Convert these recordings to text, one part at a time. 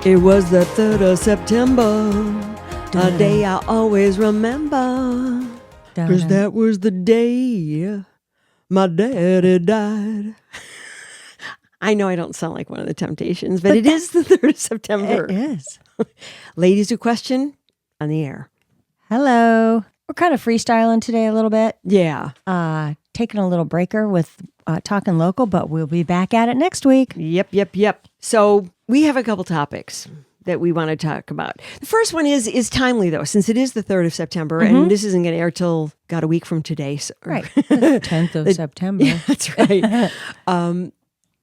It was the 3rd of September, a day I always remember, 'cause that was the day my daddy died. I know I don't sound like one of the Temptations, but it is the 3rd of September. It is. Ladies Who Question on the air. Hello. We're kind of freestyling today a little bit. Yeah. Taking a little breaker with Talking Local, but we'll be back at it next week. Yep. So we have a couple topics that we want to talk about. The first one is timely, though, since it is the 3rd of September, and this isn't going to air till, a week from today. So, right. The 10th of September. Yeah, that's right.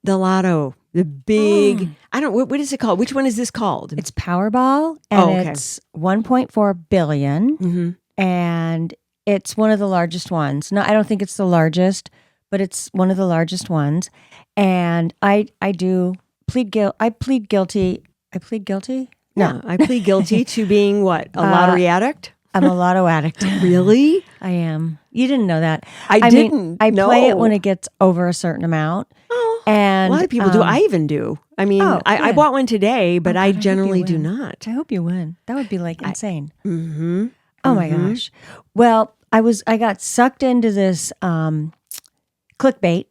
The Lotto, the big, what is it called? Which one is this called? It's Powerball, and it's $1.4 billion, and it's one of the largest ones. No, I don't think it's the largest, but it's one of the largest ones. And I plead guilty. I plead guilty? No. Yeah, I plead guilty to being what? A lottery addict? I'm a lotto addict. Really? I am. You didn't know that. I didn't. I play it when it gets over a certain amount. Oh, and a lot of people do. I even do. I mean, I bought one today, but I generally do not. I hope you win. That would be insane. Mm-hmm. Oh my gosh. Well, I got sucked into this clickbait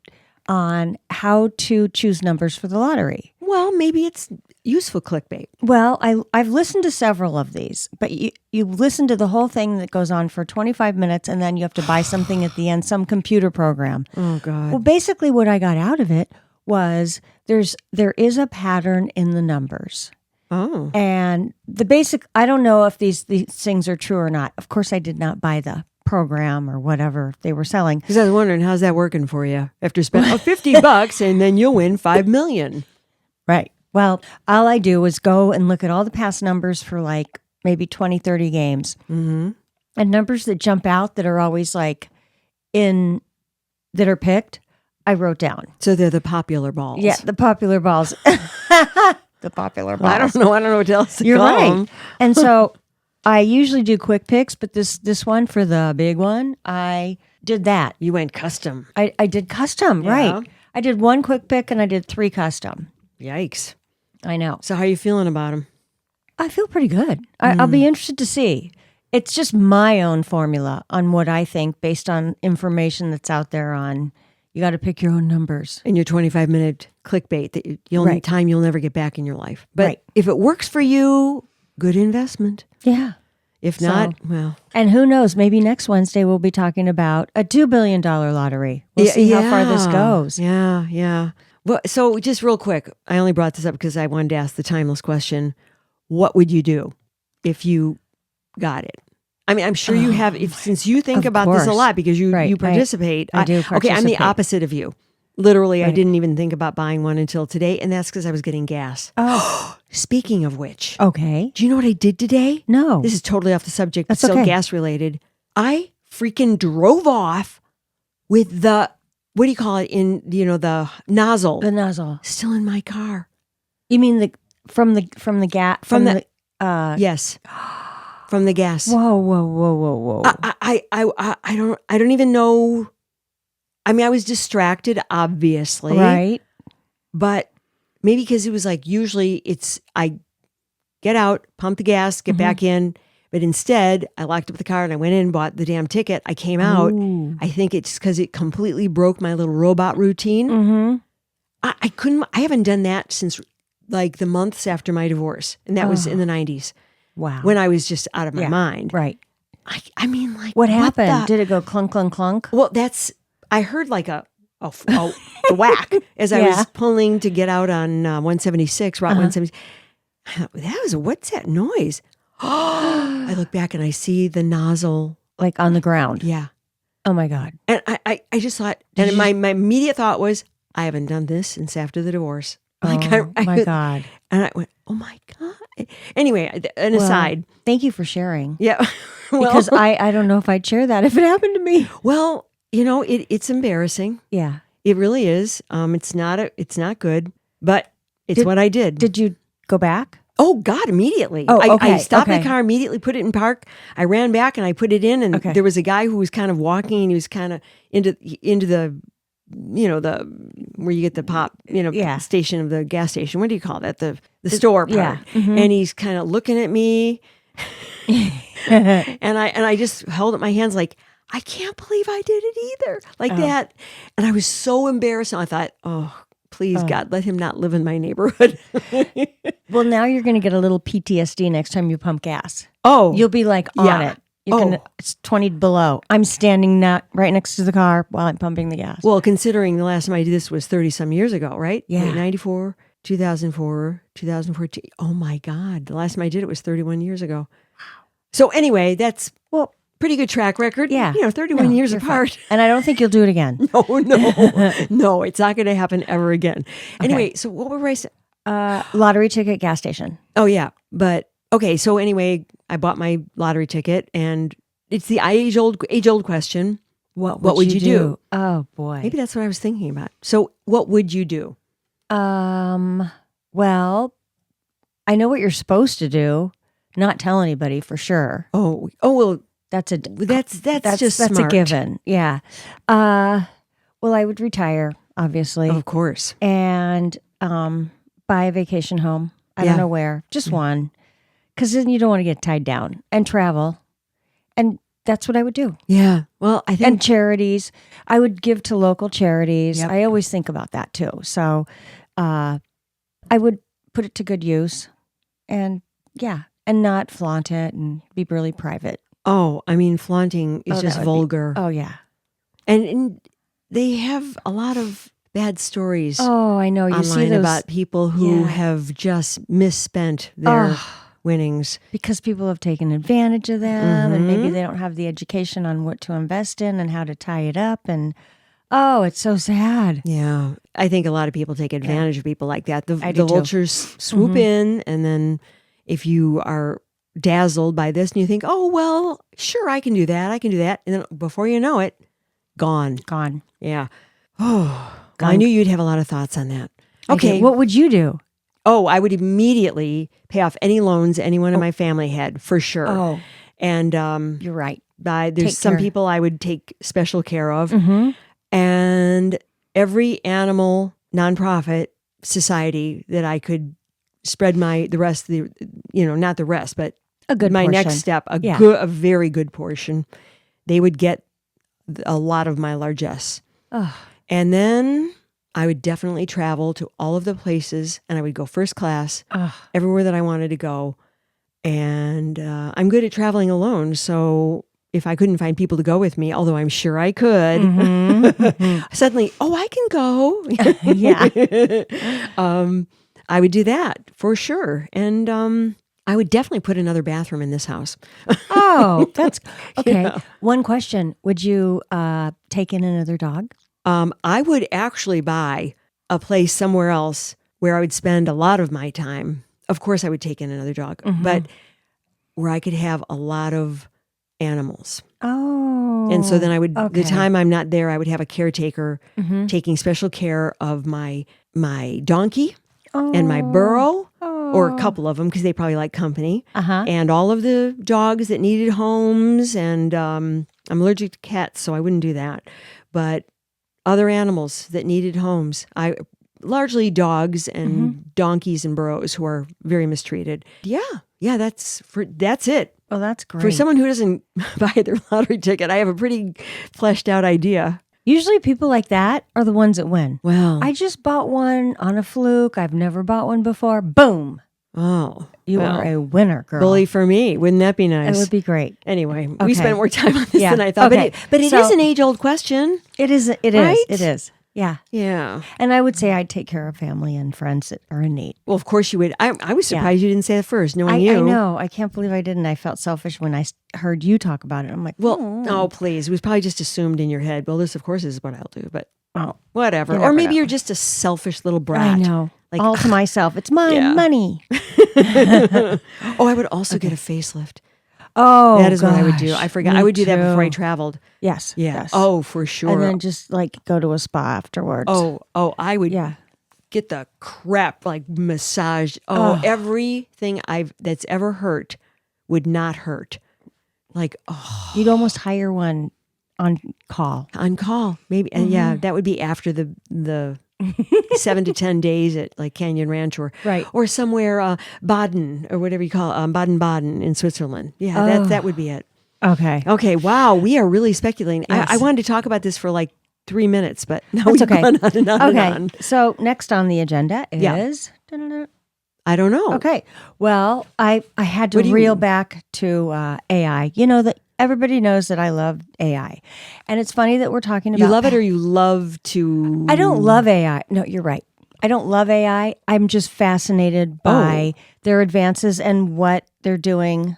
on how to choose numbers for the lottery. Well, maybe it's useful clickbait. Well, I've listened to several of these, but you listen to the whole thing that goes on for 25 minutes, and then you have to buy something at the end, some computer program. Oh, God. Well, basically what I got out of it was there is a pattern in the numbers. Oh. And the basic, I don't know if these things are true or not. Of course, I did not buy the program or whatever they were selling. Because I was wondering, how's that working for you? After spending $50 and then you'll win $5 million. Right. Well, all I do is go and look at all the past numbers for maybe 20, 30 games. Mm-hmm. And numbers that jump out that are always that are picked, I wrote down. So they're the popular balls. Yeah, the popular balls. The popular balls. I don't know what else to You're call right. them. And so I usually do quick picks, but this one for the big one, I did that. You went custom. I did custom, right. I did one quick pick and I did 3 custom. Yikes. I know. So how are you feeling about them? I feel pretty good. I'll be interested to see. It's just my own formula on what I think based on information that's out there on, you got to pick your own numbers. In your 25-minute clickbait that you'll need time you'll never get back in your life. But if it works for you, good investment. Yeah. If not, well. And who knows, maybe next Wednesday we'll be talking about a $2 billion lottery. We'll see how far this goes. Yeah. Well, so just real quick, I only brought this up because I wanted to ask the timeless question. What would you do if you got it? I mean, I'm sure you have, since you think about this a lot because you participate. I do participate. Okay, I'm the opposite of you. Literally, I didn't even think about buying one until today, and that's because I was getting gas. Oh. Speaking of which. Okay. Do you know what I did today? No. This is totally off the subject, but That's still gas related. I freaking drove off with the, what do you call it, the nozzle. The nozzle. Still in my car. You mean from the gas? Yes. From the gas. Whoa. I don't even know. I mean, I was distracted, obviously. Right. But maybe because it was usually I get out, pump the gas, get back in. But instead, I locked up the car and I went in and bought the damn ticket. I came out. Ooh. I think it's because it completely broke my little robot routine. Mm-hmm. I haven't done that since the months after my divorce. And that was in the 90s. Wow. When I was just out of my mind. Right. I mean, what happened? Did it go clunk, clunk, clunk? Well, I heard a whack as I was pulling to get out on 176, Route 176. What's that noise? I look back and I see the nozzle. On the ground? Yeah. Oh my God. And I just thought, my immediate thought was, I haven't done this since after the divorce. My God. And I went, oh my God. Anyway, an aside. Thank you for sharing. Yeah. Because I don't know if I'd share that if it happened to me. Well, it's embarrassing. Yeah. It really is. It's not good, but it's what I did. Did you go back? Oh God, immediately. Oh, okay. I stopped the car immediately, put it in park. I ran back and I put it in, and there was a guy who was kind of walking and he was kind of into the the where you get the pop, station of the gas station. What do you call that? The the store part. Yeah. Mm-hmm. And he's kind of looking at me. and I just held up my hands like, I can't believe I did it either. Like that. And I was so embarrassed. And I thought, oh, please, God, let him not live in my neighborhood. Well, now you're going to get a little PTSD next time you pump gas. Oh. You'll be like on it. It's 20 below. I'm standing right next to the car while I'm pumping the gas. Well, considering the last time I did this was 30 some years ago, right? Yeah. 94, 2004, 2014. Oh my God. The last time I did it was 31 years ago. Wow. So anyway, that's pretty good track record. Yeah. 31 years apart. Fine. And I don't think you'll do it again. No, it's not going to happen ever again. Anyway, so what were I saying? Lottery ticket, gas station. Oh yeah. But okay. So anyway, I bought my lottery ticket and it's the age old question. What would you do? Oh boy. Maybe that's what I was thinking about. So what would you do? Well, I know what you're supposed to do. Not tell anybody for sure. Oh, well, that's just smart. A given. Yeah. Well, I would retire, obviously. Of course. And buy a vacation home. I don't know where. Just one. Because then you don't want to get tied down. And travel. And that's what I would do. Yeah. Well, I think. And charities. I would give to local charities. Yep. I always think about that too. So I would put it to good use. And and not flaunt it and be really private. Oh, I mean, flaunting is just vulgar. Oh, yeah. And they have a lot of bad stories. Oh, I know. You online see those about people who have just misspent their winnings. Because people have taken advantage of them and maybe they don't have the education on what to invest in and how to tie it up. And it's so sad. Yeah. I think a lot of people take advantage of people like that. The vultures swoop Mm-hmm. in, and then if you are dazzled by this and you think, oh, well, sure, I can do that. And then before you know it, gone. Yeah. Oh, I knew you'd have a lot of thoughts on that. Okay. What would you do? Oh, I would immediately pay off any loans anyone in my family had, for sure. Oh. And you're right. There's some people I would take special care of. Mm-hmm. And every animal nonprofit society that I could spread the rest of not the rest, but a good my portion. next step, a very good portion. They would get a lot of my largesse. Oh. And then I would definitely travel to all of the places, and I would go first class everywhere that I wanted to go. And I'm good at traveling alone, so if I couldn't find people to go with me, although I'm sure I could, suddenly, I can go. I would do that for sure. And I would definitely put another bathroom in this house. Oh, that's okay. Yeah. One question. Would you take in another dog? I would actually buy a place somewhere else where I would spend a lot of my time. Of course, I would take in another dog, but where I could have a lot of animals. Oh. And so then I would, the time I'm not there, I would have a caretaker taking special care of my donkey and my burro, or a couple of them, because they probably like company, and all of the dogs that needed homes. And I'm allergic to cats, so I wouldn't do that. But other animals that needed homes, largely dogs and donkeys and burros who are very mistreated. Yeah, that's it. Oh, that's great. For someone who doesn't buy their lottery ticket, I have a pretty fleshed out idea. Usually people like that are the ones that win. Well, I just bought one on a fluke. I've never bought one before. Boom. Oh. You are a winner, girl. Bully for me. Wouldn't that be nice? It would be great. Anyway, we spent more time on this than I thought. Okay. But it is an age-old question. It is. Right? It is. Yeah. Yeah. And I would say I'd take care of family and friends that are in need. Well, of course you would. I was surprised you didn't say that first, knowing you. I know. I can't believe I didn't. I felt selfish when I heard you talk about it. I'm like, well, please. It was probably just assumed in your head. Well, this, of course, is what I'll do. But whatever. Or maybe you're just a selfish little brat. I know. Like, all to myself. It's my money. I would also get a facelift. Oh, that is what I would do. I forgot. I would do that before I traveled. Yes. Yeah. Yes. Oh, for sure. And then just go to a spa afterwards. Oh, I would get the crap massaged. Everything that's ever hurt would not hurt. You'd almost hire one on call. On call, maybe. And that would be after the 7 to 10 days at like Canyon Ranch or somewhere Baden or whatever you call it, Baden-Baden in Switzerland. Yeah, that would be it. Okay. Okay. Wow. We are really speculating. Yes. I wanted to talk about this for like 3 minutes, but now That's we've gone on and on and on. So next on the agenda is... I don't know. Okay. Well, I had to reel back to AI. You know that everybody knows that I love AI. And it's funny that we're talking about... You love it or you love to... I don't love AI. No, you're right. I don't love AI. I'm just fascinated by their advances and what they're doing.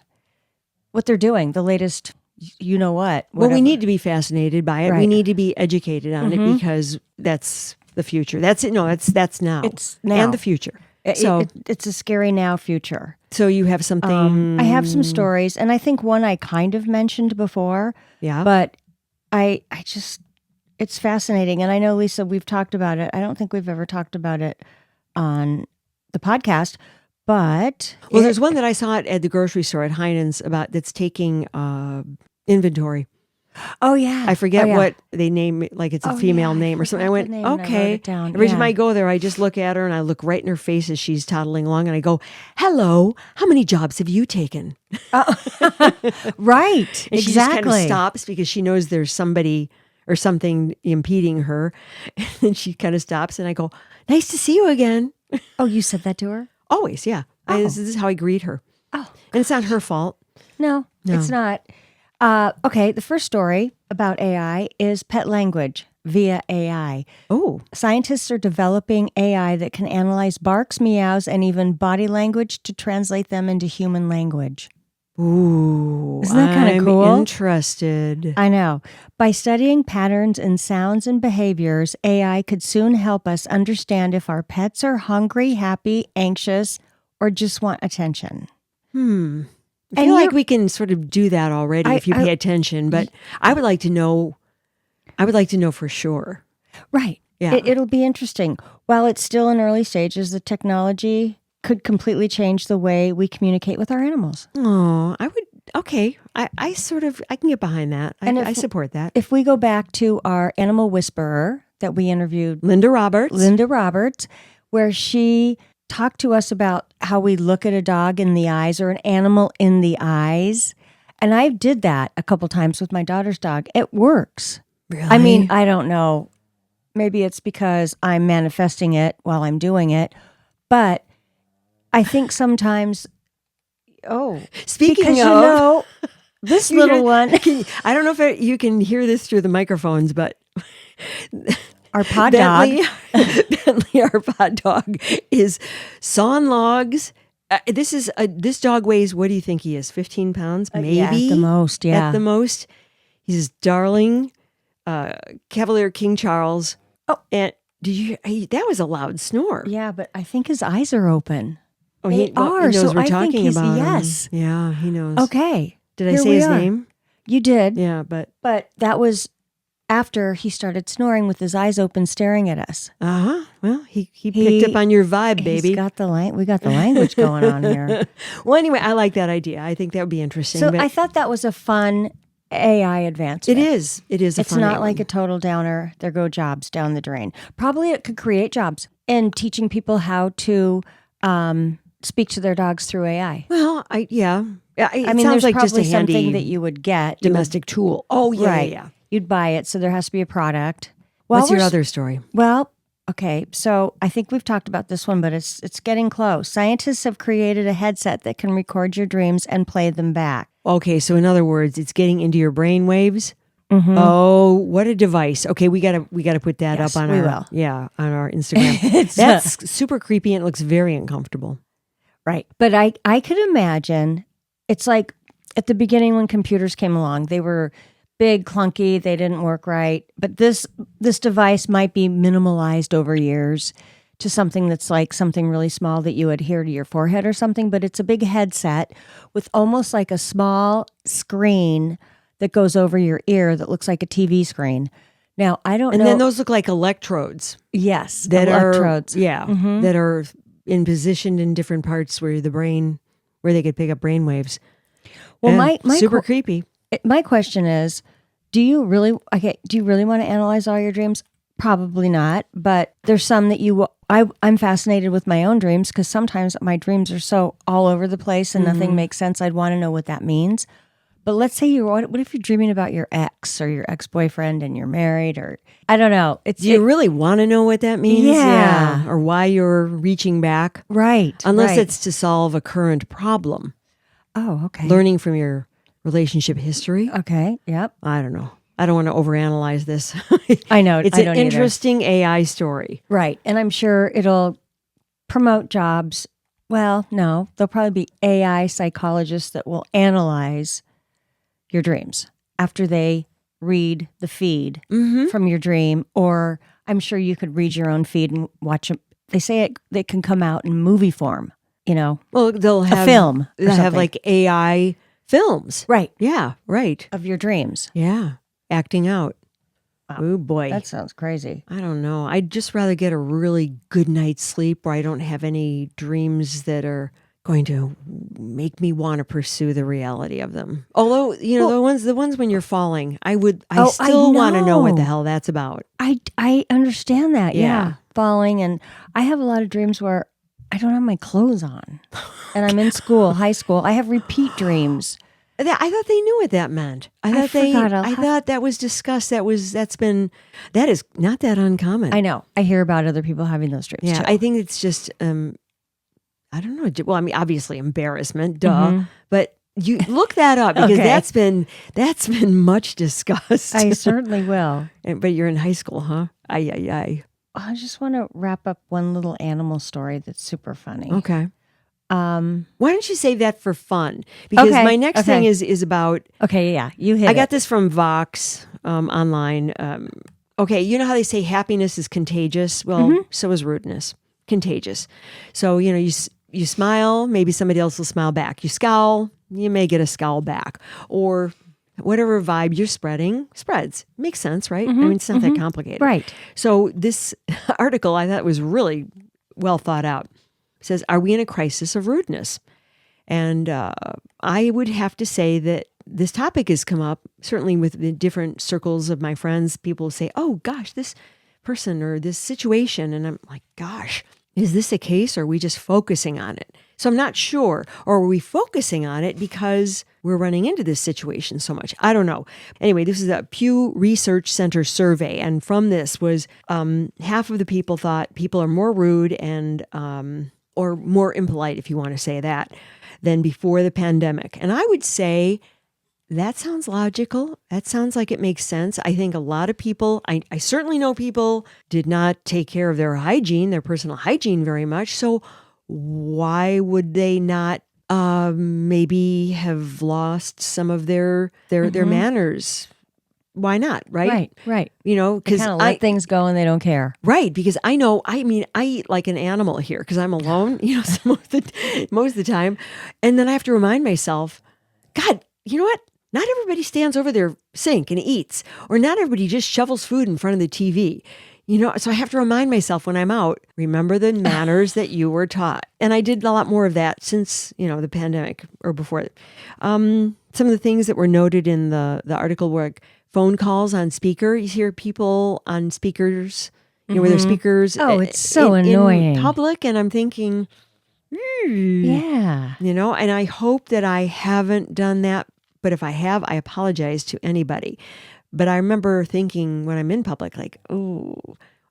The latest, you know what. Well, we need to be fascinated by it. Right. We need to be educated on it because that's the future. That's it. No, that's now. It's now. And the future. So it's a scary now future. So you have something... I have some stories, and I think one I kind of mentioned before. Yeah. But I just, it's fascinating. And I know, Lisë, we've talked about it. I don't think we've ever talked about it on the podcast, but... Well, there's one that I saw at the grocery store at Heinen's that's taking inventory. Oh, yeah. I forget what they name it, like it's a female name or something. I went, okay. Every time I go there, I just look at her and I look right in her face as she's toddling along and I go, hello, how many jobs have you taken? Right. And she just kind of stops because she knows there's somebody or something impeding her. And she kind of stops and I go, nice to see you again. Oh, you said that to her? Always, yeah. This is how I greet her. Oh. And it's not her fault. No, it's not. Okay, the first story about AI is pet language via AI. Oh. Scientists are developing AI that can analyze barks, meows, and even body language to translate them into human language. Ooh. Isn't that kind of cool? I'm interested. I know. By studying patterns in sounds and behaviors, AI could soon help us understand if our pets are hungry, happy, anxious, or just want attention. I feel like we can sort of do that already if you pay attention, but I would like to know. I would like to know for sure. Right. Yeah. It'll be interesting. While it's still in early stages, the technology could completely change the way we communicate with our animals. Oh, I would. Okay. I can get behind that. I support that. If we go back to our animal whisperer that we interviewed, Linda Roberts, where she talk to us about how we look at a dog in the eyes or an animal in the eyes. And I did that a couple times with my daughter's dog. It works. Really? I mean, I don't know. Maybe it's because I'm manifesting it while I'm doing it. But I think sometimes, speaking of, this little one. I don't know if you can hear this through the microphones, but... Our pod dog. Bentley, our pod dog, is sawing logs. This dog weighs, what do you think he is? 15 pounds, maybe? At the most, yeah. At the most. He's darling Cavalier King Charles. Oh, and that was a loud snore. Yeah, but I think his eyes are open. Oh, they are. He knows so we're I talking think he's, about yes. him. Yeah, he knows. Okay. Did I say his name? You did. Yeah, but that was after he started snoring with his eyes open, staring at us. Well, he picked up on your vibe, baby. We got the language going on here. Well, anyway, I like that idea. I think that would be interesting. So I thought that was a fun AI advancement. It is. It's not like a total downer. There go jobs down the drain. Probably it could create jobs in teaching people how to speak to their dogs through AI. Well, yeah. I mean, sounds there's like just a probably handy something that you would get. domestic tool. Oh, yeah, right. yeah. You'd buy it, so there has to be a product. What's your other story? Well, okay, so I think we've talked about this one, but it's getting close. Scientists have created a headset that can record your dreams and play them back. Okay, so in other words, it's getting into your brain waves. Mm-hmm. Oh, what a device! Okay, we gotta put that up on on our Instagram. That's super creepy and it looks very uncomfortable. Right, but I could imagine it's like at the beginning when computers came along, they were big, clunky, they didn't work right. But this device might be minimalized over years to something that's like something really small that you adhere to your forehead or something. But it's a big headset with almost like a small screen that goes over your ear that looks like a TV screen. Now, I don't know. And then those look like electrodes. Yes, electrodes. Mm-hmm. That are positioned in different parts where they could pick up brain waves. Well, and my super creepy. My question is, do you really want to analyze all your dreams? Probably not, but there's some that I'm fascinated with my own dreams because sometimes my dreams are so all over the place and nothing makes sense. I'd want to know what that means. But let's say what if you're dreaming about your ex or your ex-boyfriend and you're married, or I don't know. Do you really want to know what that means? Yeah. Or why you're reaching back? Right. Unless it's to solve a current problem. Oh, okay. Learning from your relationship history. Okay. Yep. I don't know. I don't want to overanalyze this. I know. It's an interesting AI story. Right. And I'm sure it'll promote jobs. Well, no, there'll probably be AI psychologists that will analyze your dreams after they read the feed from your dream. Or I'm sure you could read your own feed and watch them. They say they can come out in movie form, Well, they'll have a film. They'll have like AI films. Right. Yeah, right. Of your dreams. Yeah. Acting out. Wow. Oh boy. That sounds crazy. I don't know. I'd just rather get a really good night's sleep where I don't have any dreams that are going to make me want to pursue the reality of them. Although, the ones when you're falling, I still want to know what the hell that's about. I understand that. Yeah. Falling. And I have a lot of dreams where I don't have my clothes on and I'm in school, high school. I have repeat dreams. I thought they knew what that meant. I thought that was discussed. That is not that uncommon. I know. I hear about other people having those dreams. Yeah, too. I think it's just I don't know. Well, I mean, obviously embarrassment, duh. But you look that up because that's been much discussed. I certainly will. But you're in high school, huh? Ay. I just want to wrap up one little animal story that's super funny. Okay. Why don't you save that for fun? Because my next thing is about. Okay, yeah, you hit. I got this from Vox online. Okay, you know how they say happiness is contagious? Well, so is rudeness. Contagious. So you smile, maybe somebody else will smile back. You scowl, you may get a scowl back, or whatever vibe you're spreading spreads. Makes sense, right? I mean, it's not that complicated, right? So this article I thought was really well thought out. Says, are we in a crisis of rudeness? And I would have to say that this topic has come up, certainly with the different circles of my friends. People say, oh, gosh, this person or this situation. And I'm like, gosh, is this a case or are we just focusing on it? So I'm not sure. Or are we focusing on it because we're running into this situation so much? I don't know. Anyway, this is a Pew Research Center survey. And from this was half of the people thought people are more rude and or more impolite, if you want to say that, than before the pandemic. And I would say that sounds logical. That sounds like it makes sense. I think a lot of people, I certainly know people did not take care of their hygiene, their personal hygiene very much. So why would they not maybe have lost some of their manners? Why not? Right. Because kind of let things go and they don't care. Right. Because I eat like an animal here because I'm alone, so most of the time. And then I have to remind myself, God, you know what? Not everybody stands over their sink and eats, or not everybody just shovels food in front of the TV. So I have to remind myself when I'm out, remember the manners that you were taught. And I did a lot more of that since, the pandemic or before. Some of the things that were noted in the article were like phone calls on speaker. You hear people on speakers, where their speakers. Oh, it's so annoying. In public. And I'm thinking, yeah. And I hope that I haven't done that. But if I have, I apologize to anybody. But I remember thinking when I'm in public, like, oh,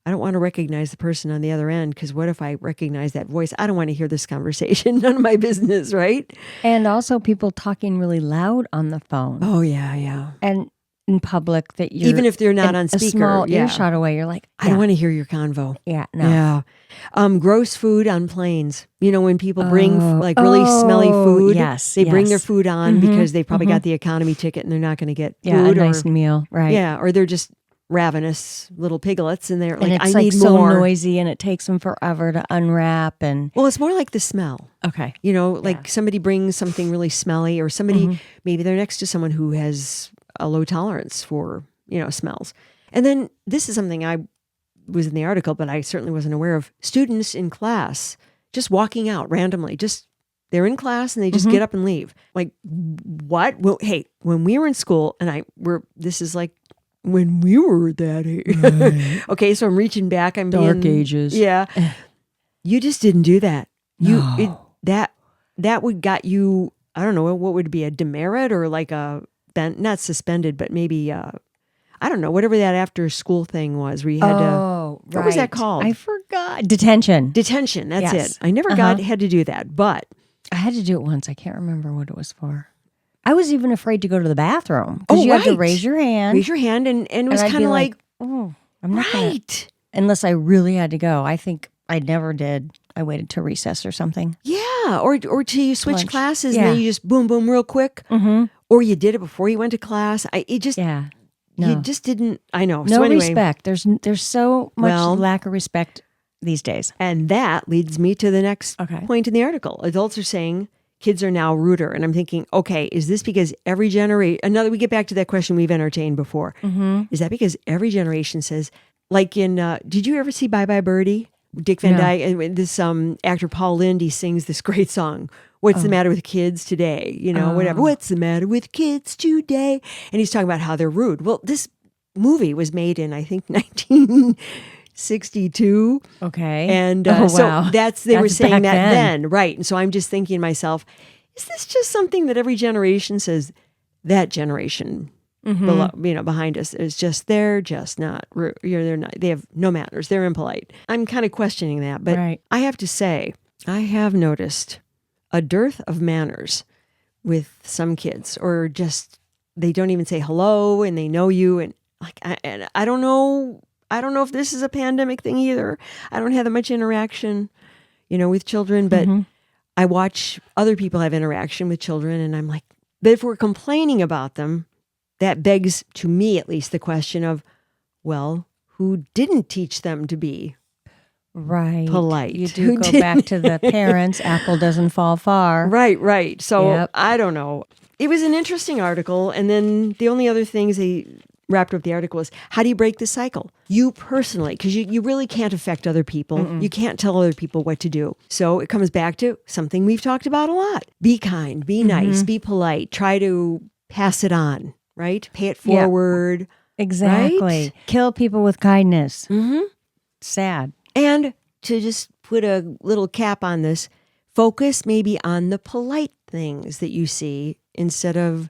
I don't want to recognize the person on the other end because what if I recognize that voice? I don't want to hear this conversation. None of my business, right? And also people talking really loud on the phone. Oh, yeah. And in public that you're... Even if they're not on speaker. A small earshot away, you're like... I don't want to hear your convo. Yeah, no. Yeah. Gross food on planes. When people bring really smelly food. Yes. They bring their food on because they probably got the economy ticket and they're not going to get food. A nice meal, right. Yeah, or they're just ravenous little piglets and they're like, and it's I need so more. Noisy and it takes them forever to unwrap. And well, it's more like the smell. Okay. Somebody brings something really smelly or somebody, maybe they're next to someone who has a low tolerance for, smells. And then this is something I was in the article, but I certainly wasn't aware of. Students in class just walking out randomly, they're in class and they just get up and leave. Like, what? Well, hey, when we were in school and this is like when we were that age. Right. Okay, so I'm reaching back. I'm Dark ages. Yeah. You just didn't do that. No. That would got you, I don't know, what would it be, a demerit or like not suspended, but maybe, I don't know, whatever that after school thing was where you had to, what was that called? I forgot. Detention. Detention, that's Yes. it. I never had to do that, but. I had to do it once. I can't remember what it was for. I was even afraid to go to the bathroom because you had to raise your hand. Raise your hand, and it was kind of like, oh, I'm not right. Unless I really had to go. I think I never did. I waited till recess or something. Yeah, or till you switch Lunch. classes and then you just boom, boom, real quick. Mm-hmm. Or you did it before you went to class. You just didn't. I know. No so anyway, respect. There's so much lack of respect these days. And that leads me to the next point in the article. Adults are saying kids are now ruder. And I'm thinking, okay, is this because every generation, we get back to that question we've entertained before. Mm-hmm. Is that because every generation says, like in, did you ever see Bye Bye Birdie? Dick Van Dyke, and this actor Paul Lindy sings this great song. What's the matter with kids today? Whatever. What's the matter with kids today? And he's talking about how they're rude. Well, this movie was made in, I think, 1962. Okay. And so they were saying that then. Right. And so I'm just thinking to myself, is this just something that every generation says that generation below, behind us is just, they're just not rude. They're not, they have no manners. They're impolite. I'm kind of questioning that, but I have to say, I have noticed a dearth of manners with some kids, or just, they don't even say hello and they know you. And like, I don't know. I don't know if this is a pandemic thing either. I don't have that much interaction, with children, but I watch other people have interaction with children, and I'm like, but if we're complaining about them, that begs, to me at least, the question of, well, who didn't teach them to be polite? You do go back to the parents. Apple doesn't fall far. Right. So I don't know. It was an interesting article. And then the only other things they wrapped up the article was, how do you break the cycle? You personally, because you really can't affect other people. Mm-mm. You can't tell other people what to do. So it comes back to something we've talked about a lot. Be kind, be nice, be polite. Try to pass it on. Right? Pay it forward. Yeah, exactly. Right? Kill people with kindness. Mm-hmm. Sad. And to just put a little cap on this, focus maybe on the polite things that you see instead of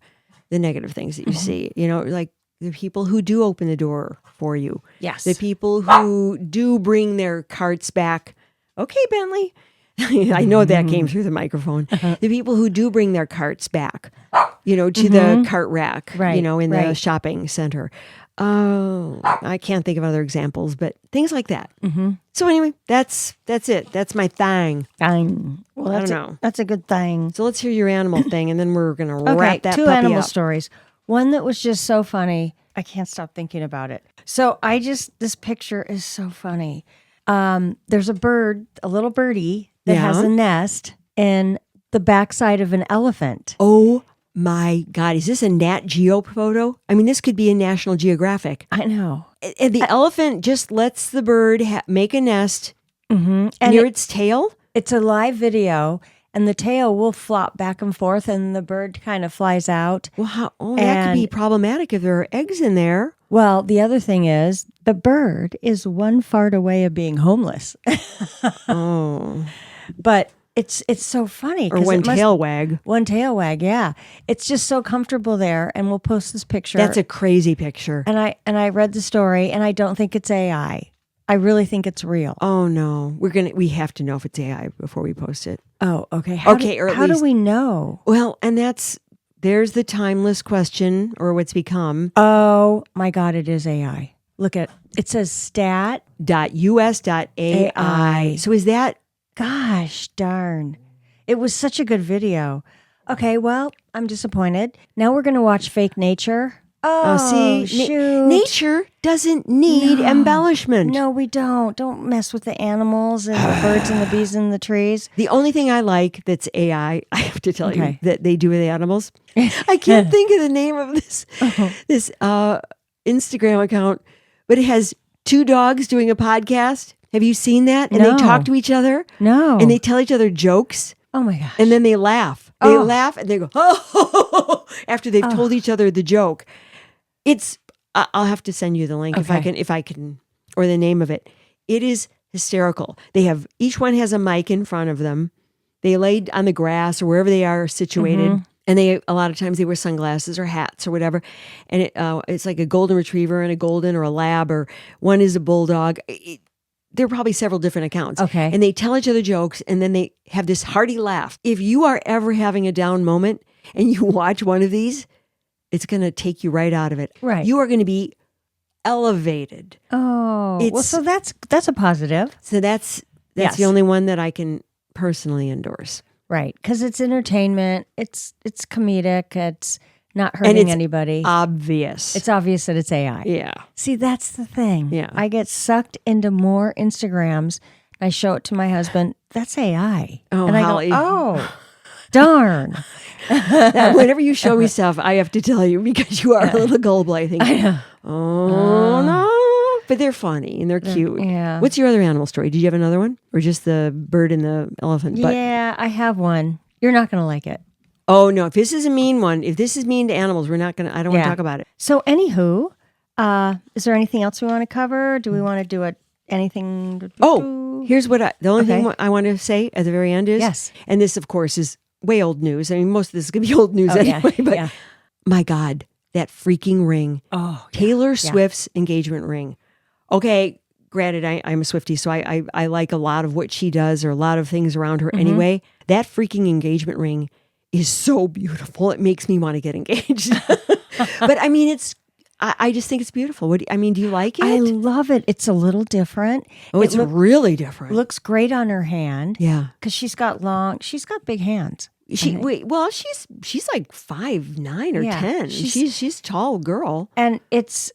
the negative things that you see. Like the people who do open the door for you. Yes. The people who do bring their carts back. Okay, Bentley. I know that came through the microphone. The people who do bring their carts back, to the cart rack, in the shopping center. I can't think of other examples, but things like that. Mm-hmm. So anyway, that's it. That's my thing. Well, I don't know. That's a good thing. So let's hear your animal thing, and then we're going to wrap that two puppy animal up. stories. One that was just so funny. I can't stop thinking about it. So this picture is so funny. There's a bird, a little birdie, that has a nest in the backside of an elephant. Oh my God. Is this a Nat Geo photo? I mean, this could be in National Geographic. I know. And the elephant just lets the bird make a nest near its tail? It's a live video, and the tail will flop back and forth, and the bird kind of flies out. Well, that could be problematic if there are eggs in there. Well, the other thing is, the bird is one fart away of being homeless. Oh. But it's so funny. Or one tail wag. One tail wag, yeah. It's just so comfortable there, and we'll post this picture. That's a crazy picture. And I read the story, and I don't think it's AI. I really think it's real. Oh no, we have to know if it's AI before we post it. Oh, okay. How do we know? Well, and there's the timeless question, or what's become. Oh my God, it is AI. Look at it says stat.us.ai. So is that? Gosh darn. It was such a good video. Okay, well, I'm disappointed. Now we're going to watch Fake Nature. Oh, see, shoot. Nature doesn't need embellishment. No, we don't. Don't mess with the animals and the birds and the bees and the trees. The only thing I like that's AI, I have to tell you, that they do with the animals. I can't think of the name of this Instagram account, but it has two dogs doing a podcast. Have you seen that? And they talk to each other. No. And they tell each other jokes. Oh my gosh. And then they laugh. They laugh and they go, oh, after they've told each other the joke. It's I'll have to send you the link Okay. if I can, or the name of it. It is hysterical. Each one has a mic in front of them. They laid on the grass or wherever they are situated. And a lot of times they wear sunglasses or hats or whatever. And it's like a golden retriever and a golden or a lab, or one is a bulldog. There are probably several different accounts. Okay. And they tell each other jokes, and then they have this hearty laugh. If you are ever having a down moment and you watch one of these, it's going to take you right out of it. Right. You are going to be elevated. Oh, well, so that's a positive. So that's Yes. the only one that I can personally endorse. Right, because it's entertainment. It's comedic. It's not hurting it's anybody. Obvious. It's obvious that it's AI. Yeah. See, that's the thing. Yeah. I get sucked into more Instagrams. I show it to my husband. That's AI. Oh, and I Holly. go, oh, darn. Whenever you show me stuff, I have to tell you because you are a little gullible, I think. I know. Oh, no. But they're funny and they're cute. Yeah. What's your other animal story? Did you have another one? Or just the bird and the elephant? Yeah, I have one. You're not going to like it. Oh, no. If this is a mean one, if this is mean to animals, I don't want to talk about it. So, anywho, is there anything else we want to cover? Do we want to do anything? Oh, here's what the only thing I want to say at the very end is, Yes. And this, of course, is way old news. I mean, most of this is going to be old news anyway. Yeah, but yeah. my God, that freaking ring. Oh, Taylor Swift's engagement ring. Okay, granted, I'm a Swiftie, so I like a lot of what she does or a lot of things around her anyway. That freaking engagement ring is so beautiful. It makes me want to get engaged. But I mean, I just think it's beautiful. Do you like it? I love it. It's a little different. Oh, it's really different. Looks great on her hand. Yeah. Because she's got big hands. She's like 5'9" or Yeah, 10. She's a tall girl. And it's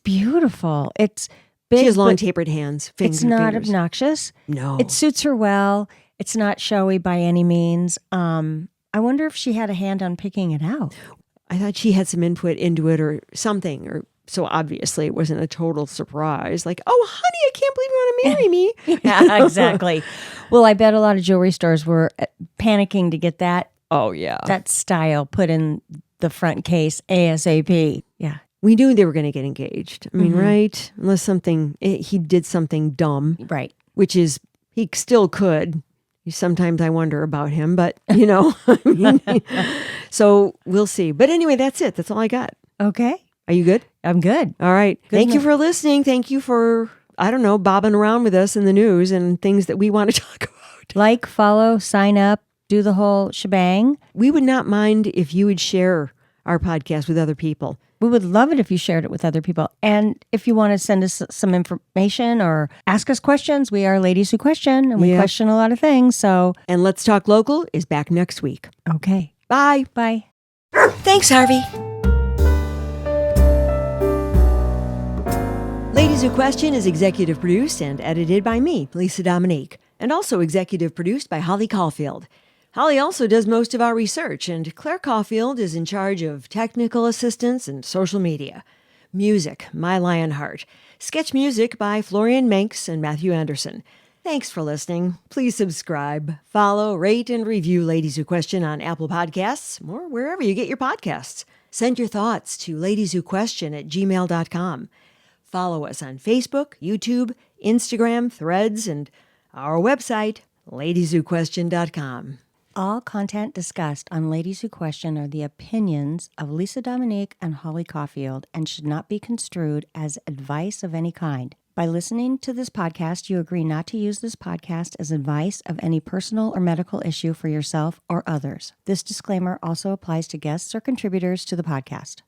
Beautiful. It's big. She has long but tapered hands. It's not fingers. obnoxious. No. It suits her well. It's not showy by any means. I wonder if she had a hand on picking it out. I thought she had some input into it or something, or so obviously it wasn't a total surprise. Like, oh, honey, I can't believe you want to marry me. Yeah, exactly. Well, I bet a lot of jewelry stores were panicking to get that Oh, yeah. that style put in the front case ASAP. Yeah. We knew they were going to get engaged. I mean, right? Unless he did something dumb, Right. which is, he still could. Sometimes I wonder about him, but, I mean, so we'll see. But anyway, that's it. That's all I got. Okay. Are you good? I'm good. All right. Thank you for listening. Thank you for, bobbing around with us in the news and things that we want to talk about. Like, follow, sign up, do the whole shebang. We would not mind if you would share our podcast with other people. We would love it if you shared it with other people. And if you want to send us some information or ask us questions, we are Ladies Who Question, and we question a lot of things. So, And Let's Talk Local is back next week. okay. Bye. Bye. Thanks, Harvey. Ladies Who Question is executive produced and edited by me, Lisë Dominique, and also executive produced by Holly Caulfield. Holly also does most of our research, and Claire Caulfield is in charge of technical assistance and social media. Music, My Lionheart. Sketch music by Florian Manx and Matthew Anderson. Thanks for listening. Please subscribe, follow, rate, and review Ladies Who Question on Apple Podcasts or wherever you get your podcasts. Send your thoughts to ladieswhoquestion@gmail.com. Follow us on Facebook, YouTube, Instagram, Threads, and our website, ladieswhoquestion.com. All content discussed on Ladies Who Question are the opinions of Lisë Dominique and Holly Caulfield and should not be construed as advice of any kind. By listening to this podcast, you agree not to use this podcast as advice of any personal or medical issue for yourself or others. This disclaimer also applies to guests or contributors to the podcast.